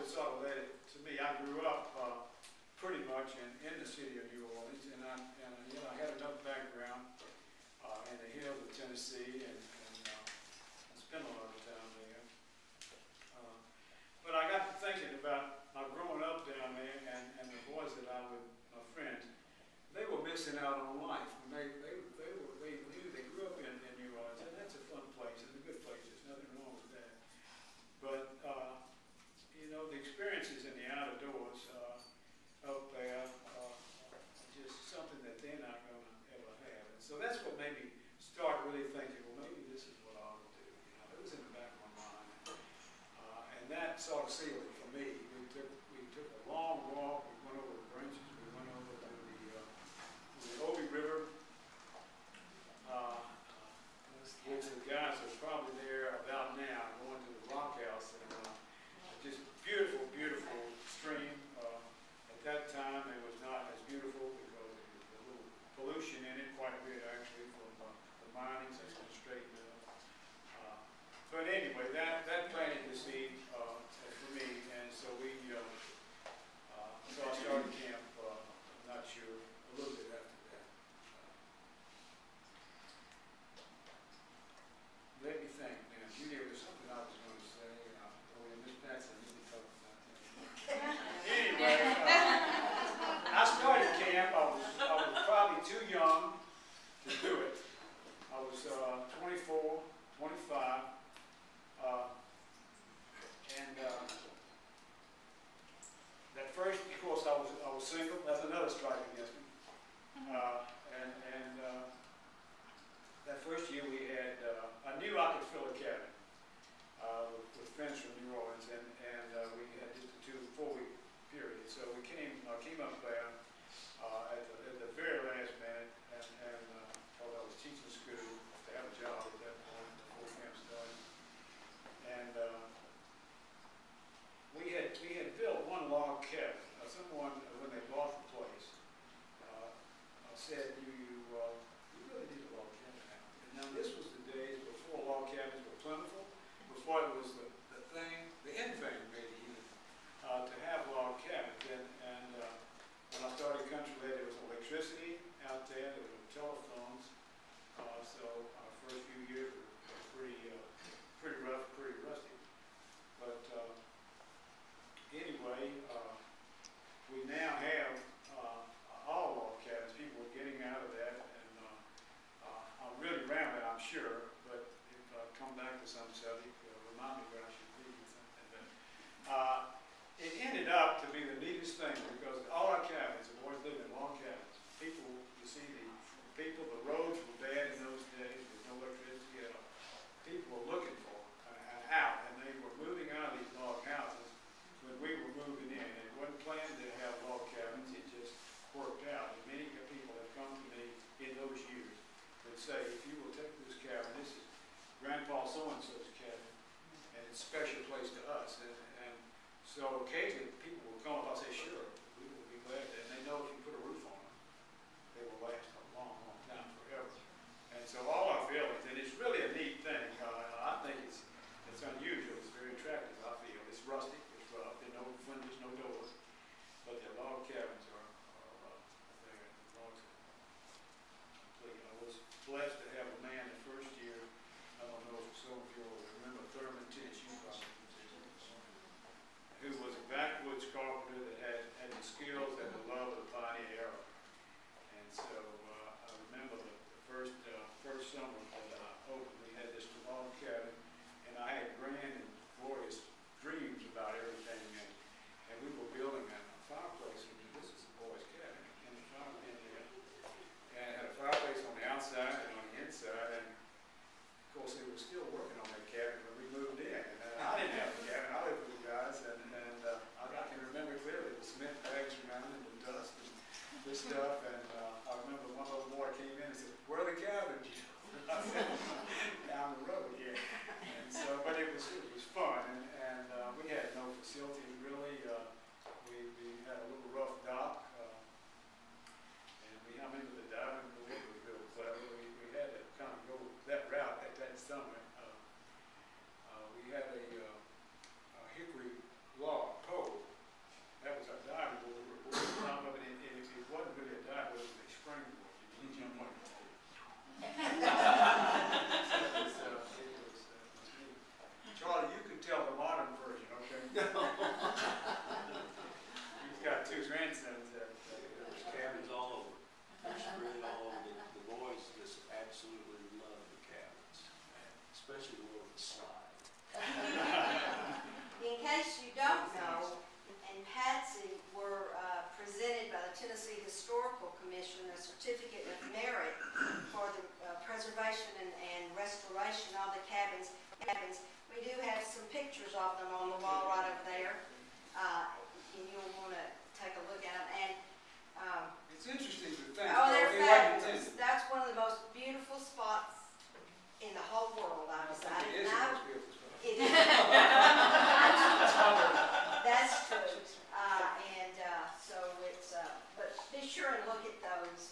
sort of led it to me. I grew up pretty much in the city of New Orleans, and you know, I had enough background in the hills of Tennessee, and I spent a lot of time there. But I got to thinking about my growing up down there, and the boys that my friends, they were missing out on life. And they grew up in New Orleans, and that's a fun place. It's a good place. There's nothing wrong with that. But you know, the experiences in the outdoors up there are just something that they're not going to ever have. And so that's what made me start really thinking, well, maybe this is what I ought to do. You know, it was in the back of my mind. And that sort of sealed it for me. We took a long walk. We went over the branches. We went over to the Obi River, which the guys are probably there about now, going to the Rock House. And just beautiful, beautiful stream. At that time, it was not as beautiful because there was a little pollution in it, quite a bit actually, from the mining. So it's going to straighten it up. But anyway, that planted the seed for me, and so so I started camp. I'm not sure, a little bit after that. Let me think. Now, Julia, there's something I was going to say. Miss Patsy, I need to talk about that. Anyway, I started camp. I was probably too young to do it. I was 24, 25. That first, of course, I was single. That's another strike against me. That first year we had, I knew I could fill a cabin with friends from New Orleans, and we had just a 2 to 4 week period. So we came up there at the very last minute, and while I was teaching school to have a job at that point before camp started. And we had built one log cabin. Someone, when they bought the place, said, you really need a log cabin now. And now this was the days before log cabins were plentiful, before it was the in thing maybe even, to have log cabins. And when I started country there was electricity out there, there were telephones. So our first few years were pretty rough, pretty rusty. But anyway, we now have all log cabins. People are getting out of that, and I'm really rambling, I'm sure, but if I come back to some subject, remind me where I should be or something. But it ended up to be the neatest thing, because all our cabins, the boys lived in log cabins. People, you see, the roads were bad in those days, with no electricity at all. People were looking for an out, and they were moving out of these log houses when we were moving in. It wasn't planned to have log cabins, it just worked out. And many people have come to me in those years that say, if you will take this cabin, this is Grandpa so-and-so's cabin, and it's a special place to us. And so occasionally people will come up and say, sure, we will be glad to. And they know if you put a roof on them, they will last a long, long time, forever. And so all our buildings, and it's really a neat thing. I think it's unusual. It's very attractive, I feel. It's rustic, it's rough. There are no windows, no doors. But the log cabins are there. The logs are complete. I was blessed to have a man the first year. I don't know if some of you will remember Thurman Tench, who was a backwoods carpenter that had especially the one with the slide. In case you don't know, and Patsy were presented by the Tennessee Historical Commission a certificate of merit for the preservation and restoration of the cabins. We do have some pictures of them on the wall right over there, and you'll want to take a look at them. And It's interesting to think. oh, they're it wasn't fabulous. intended. That's one of the most beautiful spots in the whole world, I I think decided. it is And the I- most beautiful spot. It is. That's true. So it's, but be sure and look at those